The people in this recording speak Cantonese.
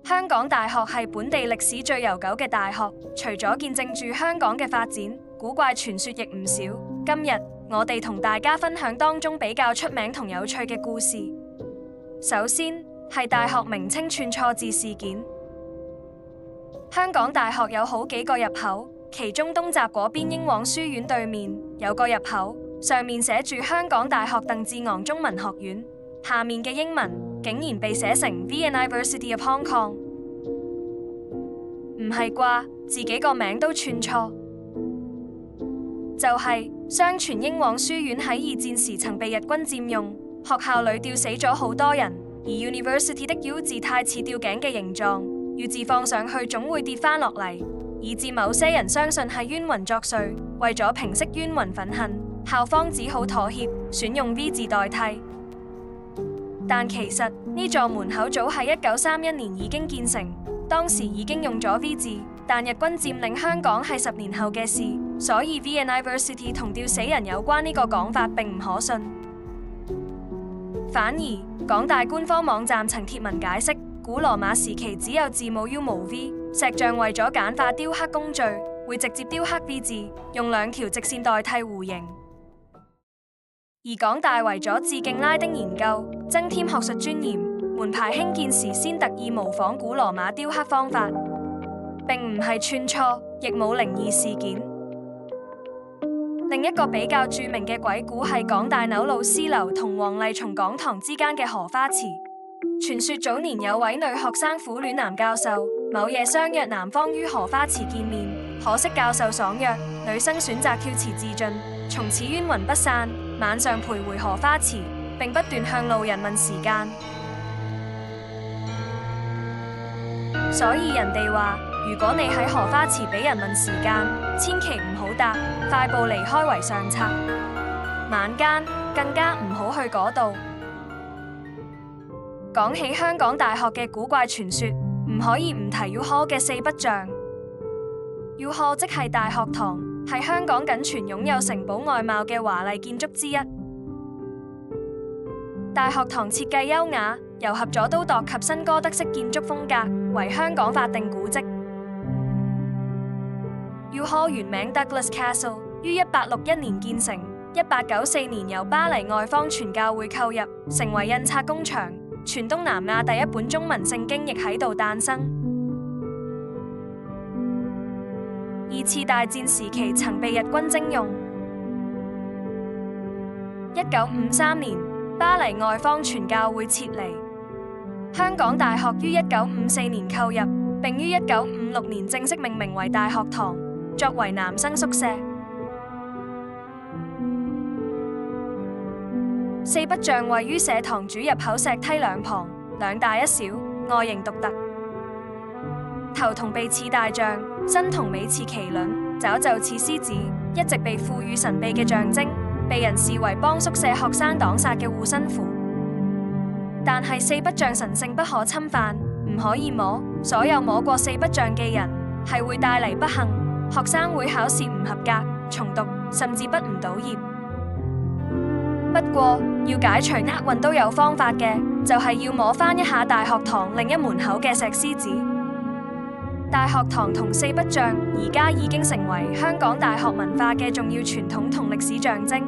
香港大學係本地歷史最悠久嘅大學，除咗見證住香港嘅發展，古怪傳說亦唔少。今日我哋同大家分享當中比較出名同有趣嘅故事。首先係大學名稱串錯字事件。香港大學有好幾個入口，其中東閘嗰邊英皇書院對面有個入口，上面寫住香港大學鄧志昂中文學院，下面嘅英文竟然被寫成 University of Hong Kong， 唔係啩？自己個名都串錯。就係相傳英皇書院喺二戰時曾被日軍佔用，學校裏吊死咗好多人，而 University 的 U 字太似吊頸嘅形狀，U 字放上去總會跌返落嚟，以致某些人相信係冤魂作祟。為咗平息冤魂憤恨，校方只好妥協，選用 V 字代替。但其實呢座門口早喺1931年已經建成，當時已經用咗 V 字，但日軍佔領香港係10年後嘅事，所以 University 同吊死人有關呢個講法並唔可信。反而港大官方網站曾貼文解釋，古羅馬時期只有字母 U 無 V， 石像為咗簡化雕刻工序，會直接雕刻 V 字，用2條直線代替弧形。而港大為咗致敬拉丁研究，增添學術尊嚴，門牌興建時先特意模仿古羅馬雕刻方法，並唔係串錯，亦冇靈異事件。另一個比較著名嘅鬼故係港大紐魯斯樓同黃麗松講堂之間嘅荷花池。傳說早年有位女學生苦戀男教授，某夜相約男方於荷花池見面，可惜教授爽約，女生選擇跳池自盡，從此冤魂不散。晚上徘徊荷花池，並不斷向路人問時間。所以人哋話，如果你喺荷花池俾人問時間，千祈唔好答，快步離開為上策。晚間更加唔好去嗰度。講起香港大學嘅古怪傳說，唔可以唔提 U Hall 嘅4不像。U Hall 即係大學堂，係香港僅存擁有城堡外貌嘅華麗建築之一。大學堂設計優雅，糅合咗都鐸及新哥德式建築風格，為香港法定古蹟。U Hall 原名 Douglas Castle， 於1861年建成，1894年由巴黎外方傳教會購入，成為印刷工場。全東南亞第一本中文聖經亦喺度誕生。2次大戰時期曾被日軍徵用。1953年，巴黎外方傳教會撤離，香港大學於1954年購入，並於1956年正式命名為大學堂，作為男生宿舍。4不像位於社堂主入口石梯兩旁，2大1小，外形獨特。頭同鼻似大象，身同尾似麒麟，爪就似獅子，一直被賦予神秘嘅象徵，被人視為幫宿舍學生擋煞嘅護身符。但係4不像神聖不可侵犯，唔可以摸，所有摸過4不像嘅人係會帶嚟不幸，學生會考試唔合格、重讀，甚至畢唔到業。不過要解除厄運都有方法嘅，就係要摸翻一下大學堂另一門口嘅石獅子。大學堂同4不像而家已經成為香港大學文化嘅重要傳統同歷史象徵。